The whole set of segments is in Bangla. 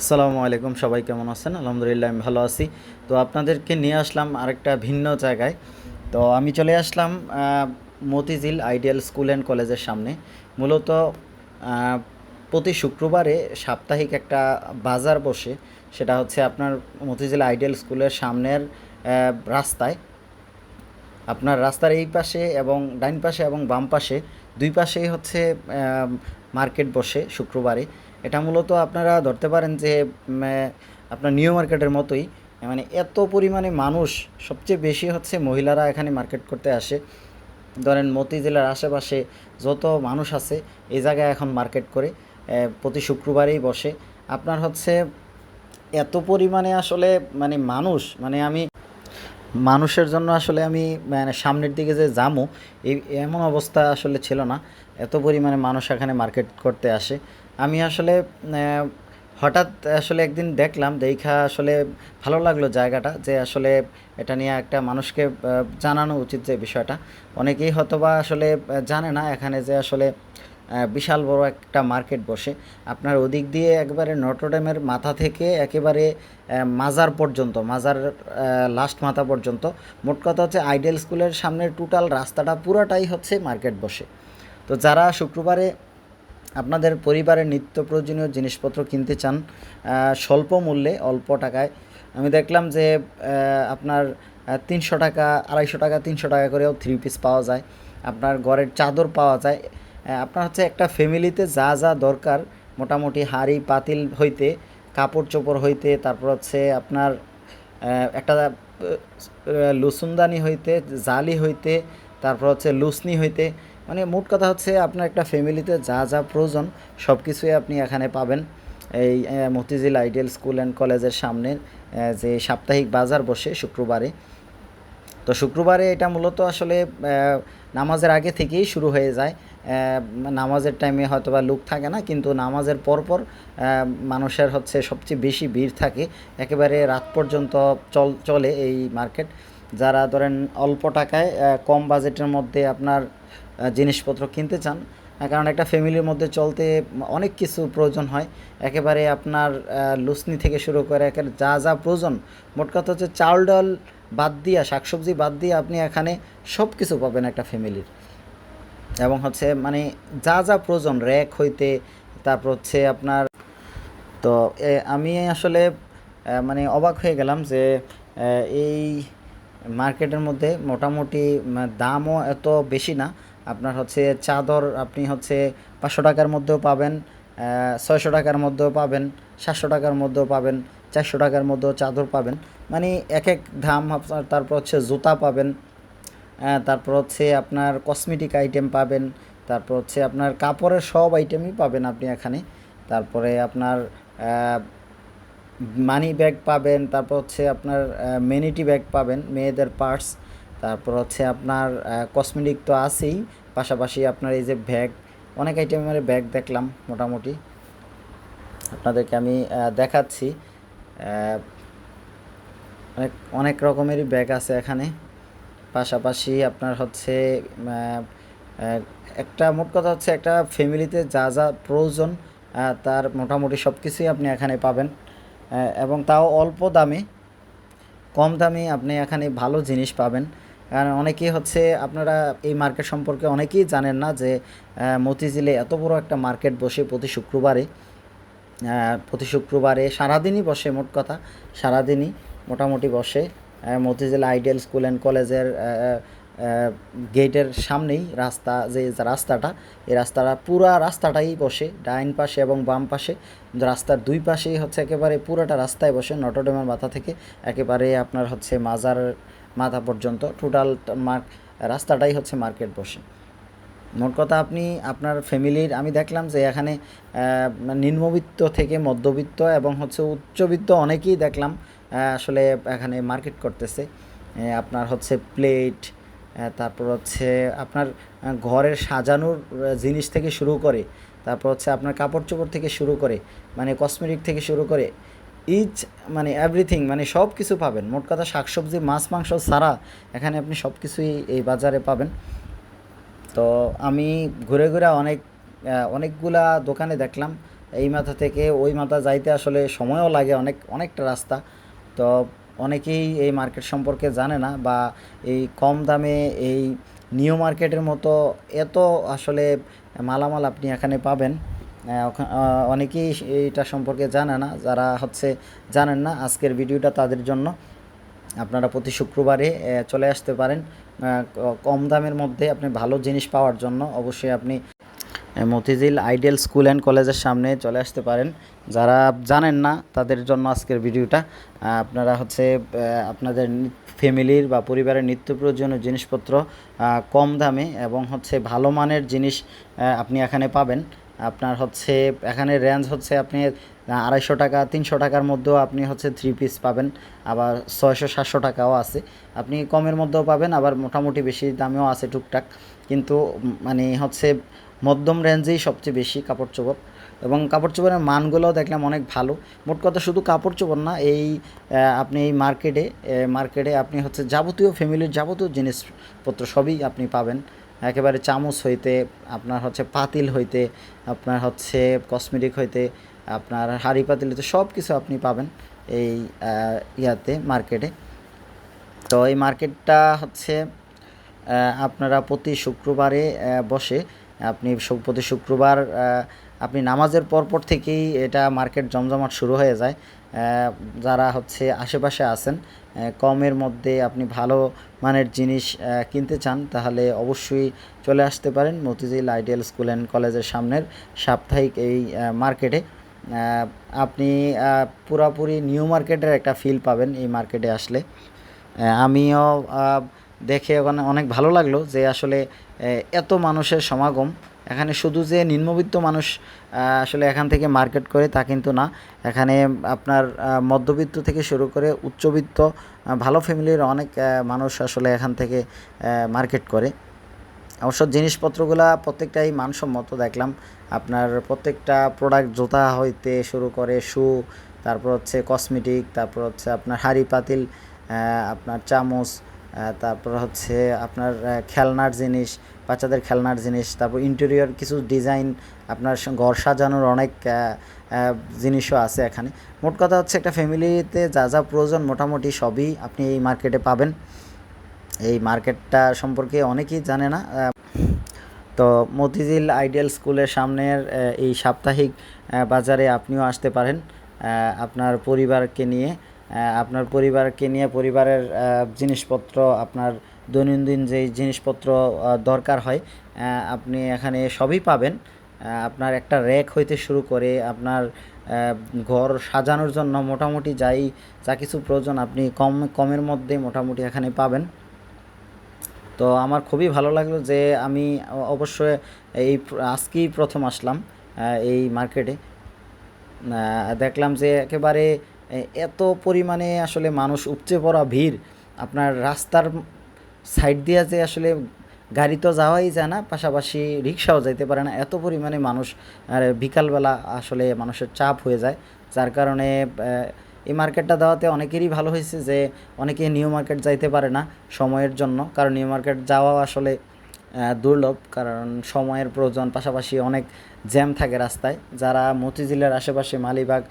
আসসালামু আলাইকুম, সবাই কেমন আছেন? আলহামদুলিল্লাহ আমি ভালো আছি। তো আপনাদেরকে নিয়ে আসলাম আরেকটা ভিন্ন জায়গায়। তো আমি চলে আসলাম মতিঝিল আইডিয়াল স্কুল অ্যান্ড কলেজের সামনে। মূলত আহ, প্রতি শুক্রবারে সাপ্তাহিক একটা বাজার বসে। সেটা হচ্ছে আপনার মতিঝিল আইডিয়াল স্কুলের সামনের রাস্তায়। আপনার রাস্তার এই পাশে এবং ডাইন পাশে এবং বাম পাশে দুই পাশেই হচ্ছে মার্কেট বসে শুক্রবারে। এটা মূলত আপনারা ধরতে পারেন যে আপনার নিউ মার্কেটের মতোই। মানে এত পরিমাণে মানুষ, সবচেয়ে বেশি হচ্ছে মহিলারা এখানে মার্কেট করতে আসে। ধরেন মতিঝিলের আশেপাশে যত মানুষ আছে এই জায়গায় এখন মার্কেট করে প্রতি শুক্রবারেই বসে। আপনার হচ্ছে এত পরিমাণে আসলে মানে মানুষ, মানে আমি মানুষের জন্য আসলে আমি মানে সামনের দিকে যে যামু এই এমন অবস্থা আসলে ছিল না। এত পরিমাণে মানুষ এখানে মার্কেট করতে আসে। আমি আসলে হঠাৎ আসলে একদিন দেখলাম, দেখা আসলে ভালো লাগলো জায়গাটা, যে আসলে এটা নিয়ে একটা মানুষকে জানানো উচিত যে বিষয়টা। অনেকেই হয়তোবা আসলে জানে না এখানে যে আসলে বিশাল বড় একটা মার্কেট বসে। আপনার ওদিক দিয়ে একবারে নটরডেমের মাথা থেকে একেবারে মাজার পর্যন্ত, মাজার লাস্ট মাথা পর্যন্ত, মোট কথা হচ্ছে আইডিয়াল স্কুলের সামনের টোটাল রাস্তাটা পুরাটাই হচ্ছে মার্কেট বসে। তো যারা শুক্রবারে আপনাদের পরিবারের নিত্য প্রয়োজনীয় জিনিসপত্র কিনতে চান স্বল্প মূল্যে, অল্প টাকায়, আমি দেখলাম যে আপনার 300 টাকা, 250 টাকা, 300 টাকা করেও থ্রি পিস পাওয়া যায়। আপনার ঘরের চাদর পাওয়া যায়। আপনার হচ্ছে একটা ফ্যামিলিতে যা যা দরকার, মোটামুটি হাঁড়ি পাতিল হইতে, কাপড় চোপড় হইতে, তারপর হচ্ছে আপনার একটা লুসুনদানি হইতে, জালি হইতে, তারপর হচ্ছে লুসনি হইতে, মানে মোট কথা হচ্ছে আপনার একটা ফ্যামিলিতে যা যা প্রয়োজন সব কিছুই আপনি এখানে পাবেন। এই মতিঝিল আইডিয়াল স্কুল অ্যান্ড কলেজের সামনে যে সাপ্তাহিক বাজার বসে শুক্রবারে। তো শুক্রবারে এটা মূলত আসলে নামাজের আগে থেকেই শুরু হয়ে যায়। নামাজের টাইমে হয়তো বা লোক থাকে না, কিন্তু নামাজের পরপর মানুষের হচ্ছে সবচেয়ে বেশি ভিড় থাকে। একেবারে রাত পর্যন্ত চলে এই মার্কেট। যারা ধরেন অল্প টাকায় কম বাজেটের মধ্যে আপনার জিনিসপত্র কিনতে চান, কারণ একটা ফ্যামিলির মধ্যে চলতে অনেক কিছু প্রয়োজন হয়। একেবারে আপনার লুসনি থেকে শুরু করে একেবারে যা যা প্রয়োজন, মোট কথা হচ্ছে চাল ডাল বাদ দিয়া, শাকসবজি বাদ দিয়ে আপনি এখানে সব কিছু পাবেন একটা ফ্যামিলির। এবং হচ্ছে মানে যা যা প্রয়োজন র্যাক হইতে, তারপর হচ্ছে আপনার, তো আমি আসলে মানে অবাক হয়ে গেলাম যে এই মার্কেটের মধ্যে মোটামুটি দামও এত বেশি না। আপনার হচ্ছে চাদর আপনি হচ্ছে 500 টাকার মধ্যেও পাবেন, 600 টাকার মধ্যেও পাবেন, 700 টাকার মধ্যেও পাবেন, 400 টাকার মধ্যেও চাদর পাবেন। মানে এক এক দাম আপনার। তারপর হচ্ছে জুতা পাবেন, তারপর হচ্ছে আপনার কসমেটিক আইটেম পাবেন, তারপর হচ্ছে আপনার কাপড়ের সব আইটেমই পাবেন আপনি এখানে। তারপরে আপনার মানি ব্যাগ পাবেন, তারপর হচ্ছে আপনার মেনিটি ব্যাগ পাবেন, মেয়েদের পার্স, তারপর হচ্ছে আপনার কসমেটিক তো আছেই, পাশাপাশি আপনার এই যে ব্যাগ, অনেক আইটেমের ব্যাগ দেখলাম মোটামুটি। আপনাদেরকে আমি দেখাচ্ছি। অনেক অনেক রকমেরই ব্যাগ আছে এখানে। পাশাপাশি আপনার হচ্ছে একটা মোট কথা হচ্ছে একটা ফ্যামিলিতে যা যা প্রয়োজন তার মোটামুটি সব কিছুই আপনি এখানে পাবেন। এবং তাও অল্প দামে, কম দামে আপনি এখানে ভালো জিনিস পাবেন। কারণ অনেকেই হচ্ছে আপনারা এই মার্কেট সম্পর্কে অনেকেই জানেন না যে মতিঝিলে এত বড় একটা মার্কেট বসে প্রতি শুক্রবারে। প্রতি শুক্রবারে সারাদিনই বসে, মোট কথা সারাদিনই মোটামুটি বসে। মতিঝিল আইডিয়াল স্কুল অ্যান্ড কলেজের গেটের সামনেই রাস্তা, যে রাস্তাটা, এই রাস্তাটা পুরা রাস্তাটাই বসে, ডাইন পাশে এবং বাম পাশে। রাস্তার দুই পাশেই হচ্ছে একেবারে পুরোটা রাস্তায় বসে, নটরডেমের মাথা থেকে একেবারে আপনার হচ্ছে মাজার মাথা পর্যন্ত টোটাল রাস্তাটাই হচ্ছে মার্কেট বসে। মোট কথা আপনি আপনার ফ্যামিলির, আমি দেখলাম যে এখানে নিম্নবিত্ত থেকে মধ্যবিত্ত এবং হচ্ছে উচ্চবিত্ত অনেকেই দেখলাম আসলে এখানে মার্কেট করতেছে। আপনার হচ্ছে প্লেট, তারপর হচ্ছে আপনার ঘরের সাজানোর জিনিস থেকে শুরু করে, তারপর হচ্ছে আপনার কাপড় চোপড় থেকে শুরু করে, মানে কসমেটিক থেকে শুরু করে ইচ, মানে এভরিথিং, মানে সব কিছু পাবেন। মোট কথা শাকসবজি মাছ মাংস ছাড়া এখানে আপনি সব কিছুই এই বাজারে পাবেন। তো আমি ঘুরে ঘুরে অনেকগুলা দোকানে দেখলাম এই মাথা থেকে ওই মাথা যাইতে আসলে সময়ও লাগে, অনেকটা রাস্তা। তো অনেকেই এই মার্কেট সম্পর্কে জানে না, বা এই কম দামে এই নিউ মার্কেটের মতো এত আসলে মালামাল আপনি এখানে পাবেন। অনেকেই এইটা সম্পর্কে জানে না, যারা জানেন না, আজকের ভিডিওটা তাদের জন্য। আপনারা প্রতি শুক্রবারে চলে আসতে পারেন কম দামের মধ্যে আপনি ভালো জিনিস পাওয়ার জন্য। অবশ্যই আপনি মতিঝিল আইডিয়াল স্কুল অ্যান্ড কলেজের সামনে চলে আসতে পারেন। যারা জানেন না তাদের জন্য আজকের ভিডিওটা। আপনারা আপনাদের ফ্যামিলির বা পরিবারের নিত্য প্রয়োজনীয় জিনিসপত্র কম দামে এবং ভালো মানের জিনিস আপনি এখানে পাবেন। আপনার এখানে রেঞ্জ আপনি 250 টাকা 300 টাকার মধ্যেও আপনি 3 পিস পাবেন, আবার 600-700 টাকাও আছে। আপনি কমের মধ্যেও পাবেন, আবার মোটামুটি বেশি দামেও আছে টুকটাক। কিন্তু মানে মধ্যম রেঞ্জেই সবচেয়ে বেশি কাপড় চোপড়, এবং কাপড় চোপড়ের মানগুলোও দেখলাম অনেক ভালো। মোট কথা শুধু কাপড় চোপড় না, আপনি এই মার্কেটে আপনি যাবতীয় ফ্যামিলির যাবতীয় জিনিসপত্র সবই আপনি পাবেন। একেবারে চামচ হইতে আপনার পাতিল হইতে আপনার কসমেটিক হইতে আপনার হাঁড়ি পাতিল হইতে সব কিছু আপনি পাবেন এই মার্কেটে। তো এই মার্কেটটা আপনারা প্রতি শুক্রবারে বসে। আপনি প্রতি শুক্রবার আপনি নামাজের পরপর থেকেই এটা মার্কেট জমজমাট শুরু হয়ে যায়। যারা আশেপাশে আছেন, কমের মধ্যে আপনি ভালো মানের জিনিস কিনতে চান, তাহলে অবশ্যই চলে আসতে পারেন মতিঝিল আইডিয়াল স্কুল অ্যান্ড কলেজের সামনের সাপ্তাহিক এই মার্কেটে। আপনি পুরাপুরি নিউ মার্কেটের একটা ফিল পাবেন এই মার্কেটে আসলে। আমিও দেখে ওখানে অনেক ভালো লাগলো যে আসলে এত মানুষের সমাগম এখানে। শুধু যে নিম্নবিত্ত মানুষ আসলে এখান থেকে মার্কেট করে তা কিন্তু না, এখানে আপনার মধ্যবিত্ত থেকে শুরু করে উচ্চবিত্ত ভালো ফ্যামিলির অনেক মানুষ আসলে এখান থেকে মার্কেট করে। অবশ্য জিনিসপত্রগুলা প্রত্যেকটাই মানসম্মত দেখলাম। আপনার প্রত্যেকটা প্রোডাক্ট, জুতা হইতে শুরু করে শু, তারপর কসমেটিক, তারপর আপনার হাঁড়ি পাতিল, আপনার চামচ, তারপর আপনার খেলনার জিনিস, বাচ্চাদের খেলনার জিনিস, তারপর ইন্টেরিয়র কিছু ডিজাইন, আপনার ঘর সাজানোর অনেক জিনিসও আছে এখানে। মোট কথা একটা ফ্যামিলিতে যা যা প্রয়োজন মোটামুটি সবই আপনি এই মার্কেটে পাবেন। এই মার্কেটটা সম্পর্কে অনেকেই জানে না। তো মতিঝিল আইডিয়াল স্কুলের সামনের এই সাপ্তাহিক বাজারে আপনিও আসতে পারেন আপনার পরিবারকে নিয়ে। পরিবারের জিনিসপত্র, আপনার দৈনন্দিন যেই জিনিসপত্র দরকার হয় আপনি এখানে সবই পাবেন। আপনার একটা র্যাক হইতে শুরু করে আপনার ঘর সাজানোর জন্য মোটামুটি যা কিছু প্রয়োজন আপনি কমের মধ্যে মোটামুটি এখানে পাবেন। তো আমার খুবই ভালো লাগলো যে আমি অবশ্যই আজকেই প্রথম আসলাম এই মার্কেটে। দেখলাম যে একেবারে এত পরিমাণে আসলে মানুষ, উপচে পড়া ভিড়। আপনার রাস্তার সাইড দিয়ে যে আসলে গাড়ি তো যাওয়াই যায় না, পাশাপাশি রিক্সাও যাইতে পারে না, এত পরিমাণে মানুষ। আর বিকালবেলা আসলে মানুষের চাপ হয়ে যায়, যার কারণে এই মার্কেটটা দেওয়াতে অনেকেরই ভালো হয়েছে যে অনেকে নিউ মার্কেট যাইতে পারে না সময়ের জন্য, কারণ নিউ মার্কেট যাওয়া আসলে দুর্লভ, কারণ সময়ের প্রয়োজন, পাশাপাশি অনেক জ্যাম থাকে রাস্তায়। যারা মতিঝিলের আশেপাশে, মালিবাগ,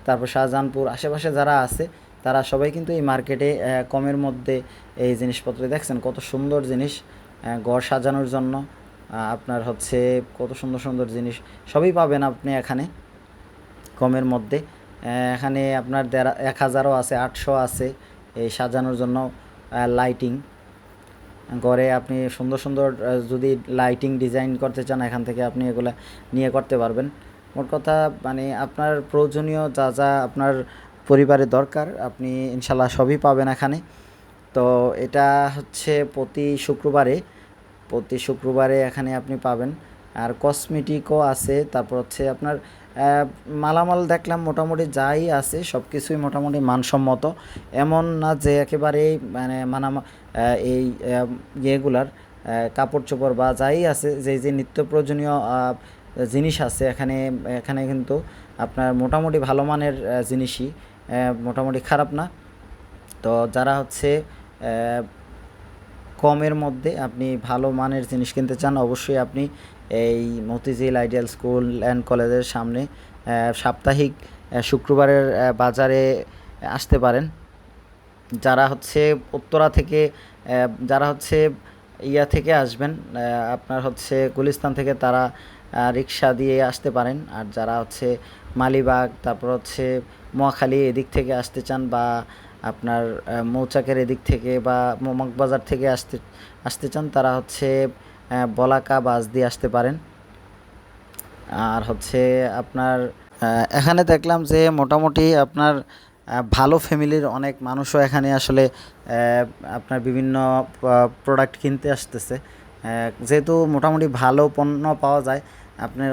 তারপর শাহজাহানপুর আশেপাশে যারা আছে, তারা সবাই কিন্তু এই মার্কেটে কমের মধ্যে এই জিনিসপত্র দেখছেন কত সুন্দর জিনিস ঘর সাজানোর জন্য। আপনার কত সুন্দর সুন্দর জিনিস সবই পাবেন আপনি এখানে কমের মধ্যে। এখানে আপনার 1000ও আছে, 800 আছে এই সাজানোর জন্য লাইটিং। ঘরে আপনি সুন্দর সুন্দর যদি লাইটিং ডিজাইন করতে চান, এখান থেকে আপনি এগুলো নিয়ে করতে পারবেন। মোট কথা মানে আপনার প্রয়োজনীয় যা যা আপনার পরিবারে দরকার আপনি ইনশাল্লাহ সবই পাবেন এখানে। তো এটা প্রতি শুক্রবারে এখানে আপনি পাবেন। আর কসমেটিকও আছে, তারপর আপনার মালামাল দেখলাম মোটামুটি যাই আছে সব কিছুই মোটামুটি মানসম্মত। এমন না যে একেবারেই মানে এই ইয়েগুলার কাপড় চোপড় বা যাই আছে, যে নিত্য প্রয়োজনীয় জিনিস আছে এখানে কিন্তু আপনার মোটামুটি ভালো মানের জিনিসই, মোটামুটি খারাপ না। তো যারা কমের মধ্যে আপনি ভালো মানের জিনিস কিনতে চান, অবশ্যই আপনি এই মতিঝিল আইডিয়াল স্কুল অ্যান্ড কলেজের সামনে সাপ্তাহিক শুক্রবারের বাজারে আসতে পারেন। যারা হচ্ছে উত্তরা থেকে যারা হচ্ছে ইয়া থেকে আসবেন, আপনার হচ্ছে গুলিস্তান থেকে, তারা রিক্সা দিয়ে আসতে পারেন। আর যারা হচ্ছে মালিবাগ, তারপর হচ্ছে মহাখালী এদিক থেকে আসতে চান, বা আপনার মৌচাকের এদিক থেকে বা মগবাজার থেকে আসতে চান, তারা হচ্ছে বলাকা বাস দিয়ে আসতে পারেন। আর হচ্ছে আপনার এখানে দেখলাম যে মোটামুটি আপনার ভালো ফ্যামিলির অনেক মানুষও এখানে আসলে আপনার বিভিন্ন প্রোডাক্ট কিনতে আসতেছে, যেহেতু মোটামুটি ভালো পণ্য পাওয়া যায়। আপনার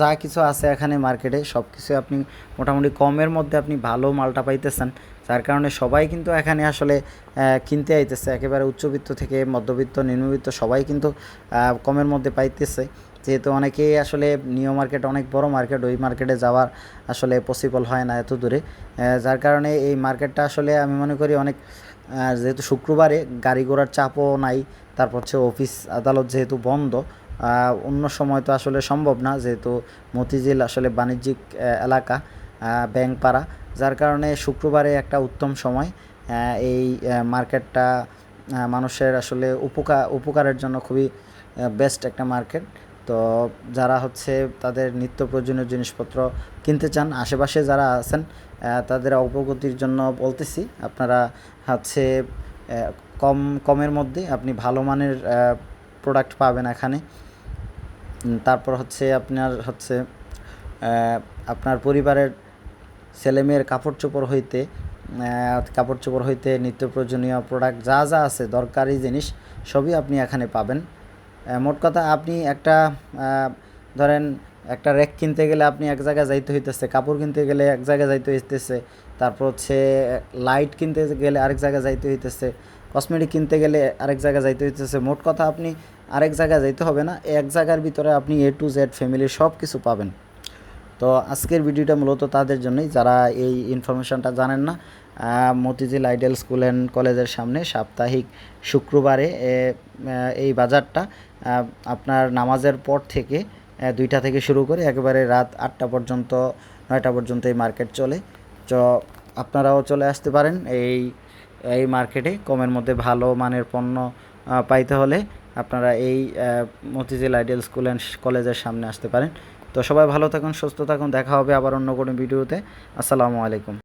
যা কিছু আছে এখানে মার্কেটে সব কিছু আপনি মোটামুটি কমের মধ্যে আপনি ভালো মালটা পাইতেছেন, যার কারণে সবাই কিন্তু এখানে আসলে কিনতে আইতেছে। একেবারে উচ্চবিত্ত থেকে মধ্যবিত্ত, নিম্নবিত্ত সবাই কিন্তু কমের মধ্যে পাইতেছে, যেহেতু অনেকেই আসলে নিউ মার্কেট অনেক বড় মার্কেট, ওই মার্কেটে যাওয়ার আসলে পসিবল হয় না এত দূরে, যার কারণে এই মার্কেটটা আসলে আমি মনে করি অনেক, যেহেতু শুক্রবারে গাড়ি ঘোড়ার চাপও নাই, তারপর হচ্ছে অফিস আদালত যেহেতু বন্ধ, অন্য সময় তো আসলে সম্ভব না, যেহেতু মতিঝিল আসলে বাণিজ্যিক এলাকা, ব্যাংকপাড়া, যার কারণে শুক্রবারে একটা উত্তম সময়। এই মার্কেটটা মানুষের আসলে উপকারের জন্য খুবই বেস্ট একটা মার্কেট। তো যারা হচ্ছে তাদের নিত্য প্রয়োজনীয় জিনিসপত্র কিনতে চান, আশেপাশে যারা আছেন তাদের অবগতির জন্য বলতেছি, আপনারা হচ্ছে কমের মধ্যে আপনি ভালো মানের প্রোডাক্ট পাবেন এখানে। তারপর হচ্ছে আপনার পরিবারের ছেলেমেয়ের কাপড় চোপড় হইতে নিত্য প্রয়োজনীয় প্রোডাক্ট যা যা আছে দরকারি জিনিস সবই আপনি এখানে পাবেন। মোট কথা আপনি একটা ধরেন একটা র্যাক কিনতে গেলে আপনি এক জায়গায় যাইতে হইতেছে, কাপড় কিনতে গেলে এক জায়গায় যাইতে হইতেছে, তারপর হচ্ছে লাইট কিনতে গেলে আরেক জায়গায় যাইতে হইতেছে, কসমেটিক কিনতে গেলে আরেক জায়গায় যাইতে হইতেছে। মোট কথা আপনি আরেক জায়গায় যাইতে হবে না, এক জায়গার ভিতরে আপনি A to Z ফ্যামিলির সব কিছু পাবেন। তো আজকের ভিডিওটা মূলত তাদের জন্যই যারা এই ইনফরমেশনটা জানেন না। মতিঝিল আইডিয়াল স্কুল অ্যান্ড কলেজের সামনে সাপ্তাহিক শুক্রবারে এই বাজারটা আপনার নামাজের পর থেকে 2টা থেকে শুরু করে একেবারে রাত 8টা পর্যন্ত, 9টা পর্যন্ত এই মার্কেট চলে। তো আপনারাও চলে আসতে পারেন এই মার্কেটে। কমের মধ্যে ভালো মানের পণ্য পাইতে হলে আপনারা এই মতিঝিল আইডিয়াল স্কুল অ্যান্ড কলেজের সামনে আসতে পারেন। তো সবাই ভালো থাকুন, সুস্থ থাকুন, দেখা হবে আবার অন্য কোনো ভিডিওতে। আসসালামু আলাইকুম।